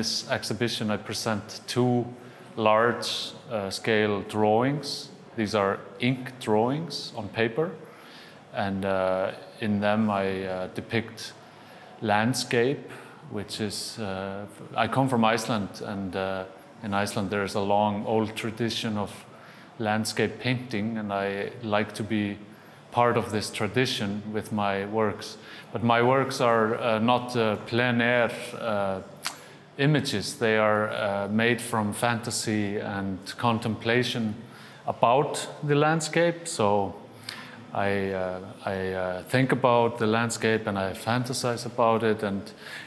this exhibition I present two large scale drawings. These are ink drawings on paper, and in them I depict landscape, which is, I come from Iceland, and in Iceland there's a long old tradition of landscape painting, and I like to be part of this tradition with my works. But my works are not plein air images. They are made from fantasy and contemplation about the landscape. So I think about the landscape and I fantasize about it. And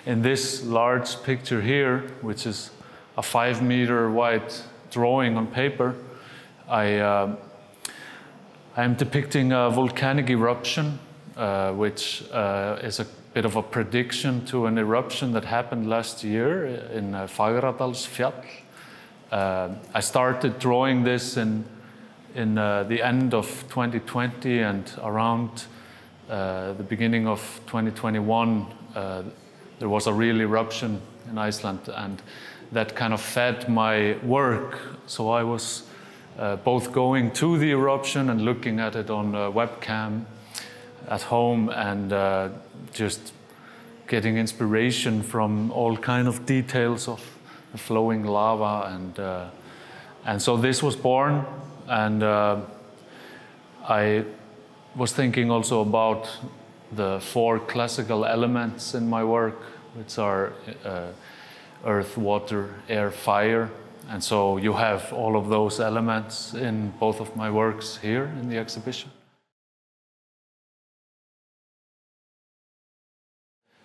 in this large picture here, which is a 5 meter wide drawing on paper, I am depicting a volcanic eruption, which is a bit of a prediction to an eruption that happened last year in Fagradalsfjall. I started drawing this in the end of 2020, and around the beginning of 2021, there was a real eruption in Iceland, and that kind of fed my work. So I was both going to the eruption and looking at it on a webcam at home, and just getting inspiration from all kind of details of the flowing lava, and so this was born. And I was thinking also about the 4 classical elements in my work, which are earth, water, air, fire. And so you have all of those elements in both of my works here in the exhibition.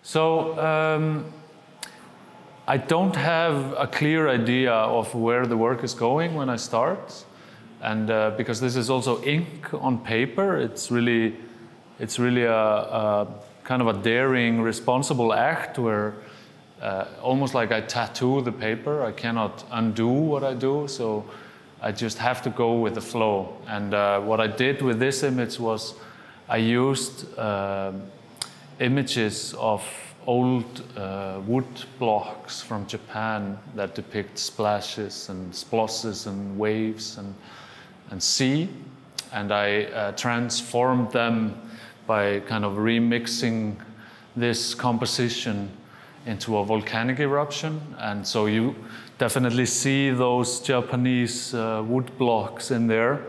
So I don't have a clear idea of where the work is going when I start. And because this is also ink on paper, it's really a kind of a daring, responsible act where almost like I tattoo the paper. I cannot undo what I do, so I just have to go with the flow. And what I did with this image was I used images of old wood blocks from Japan that depict splashes and sploshes and waves and sea, and I transformed them by kind of remixing this composition into a volcanic eruption. And so you definitely see those Japanese wood blocks in there.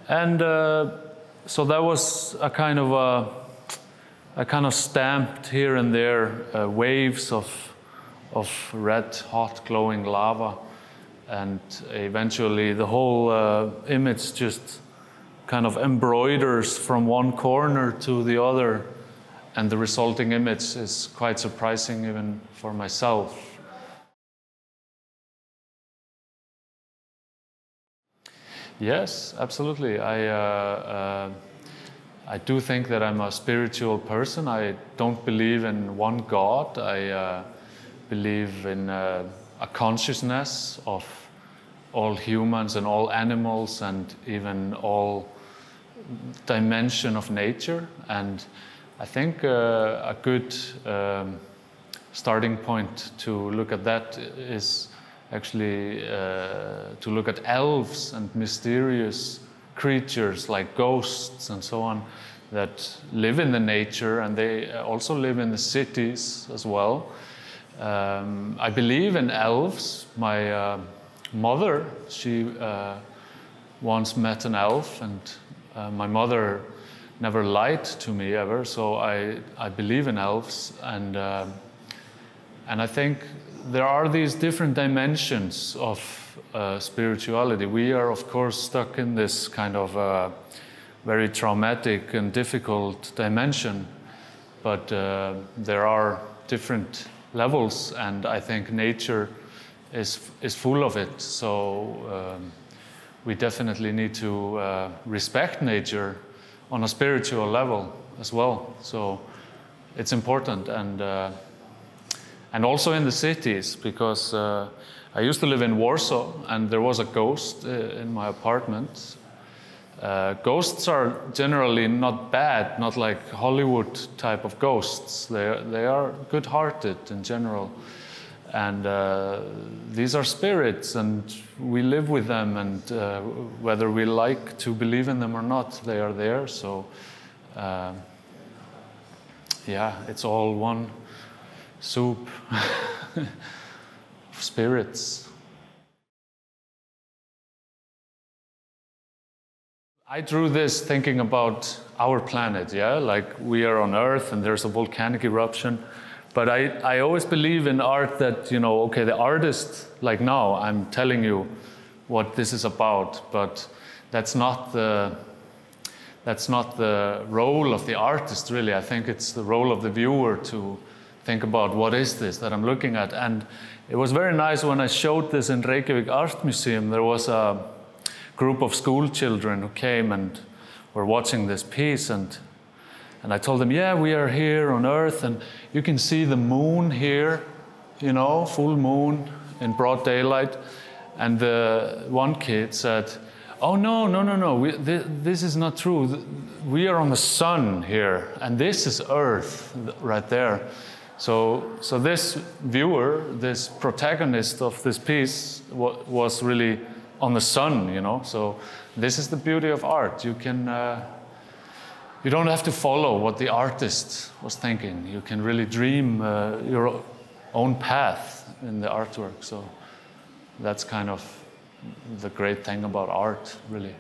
And so that was a kind of stamped here and there waves of red, hot, glowing lava. And eventually the whole image just kind of embroiders from one corner to the other. And the resulting image is quite surprising even for myself. Yes, absolutely. I do think that I'm a spiritual person. I don't believe in one God. I believe in a consciousness of all humans and all animals and even all dimension of nature. And I think a good starting point to look at that is actually to look at elves and mysterious creatures like ghosts and so on that live in the nature, and they also live in the cities as well. I believe in elves. My mother, she once met an elf, and my mother never lied to me ever, so I believe in elves, and I think there are these different dimensions of spirituality. We are, of course, stuck in this kind of very traumatic and difficult dimension, but there are different levels, and I think nature is full of it. So we definitely need to respect nature on a spiritual level as well. So it's important, and also in the cities, because I used to live in Warsaw, and there was a ghost in my apartment. Ghosts are generally not bad, not like Hollywood type of ghosts. They are good-hearted in general. And these are spirits, and we live with them, and whether we like to believe in them or not, they are there. So, yeah, it's all one soup of spirits. I drew this thinking about our planet, yeah? Like we are on Earth and there's a volcanic eruption. But I always believe in art that, you know, okay, the artist, like now, I'm telling you what this is about, but that's not the role of the artist, really. I think it's the role of the viewer to think about what is this that I'm looking at. And it was very nice when I showed this in Reykjavik Art Museum. There was a group of school children who came and were watching this piece, and I told them, yeah, we are here on Earth, and you can see the moon here, you know, full moon in broad daylight. And the one kid said, oh, no, this is not true. We are on the sun here, and this is Earth right there. So this viewer, this protagonist of this piece was really on the sun, you know. So this is the beauty of art. You can, you don't have to follow what the artist was thinking. You can really dream your own path in the artwork. So that's kind of the great thing about art, really.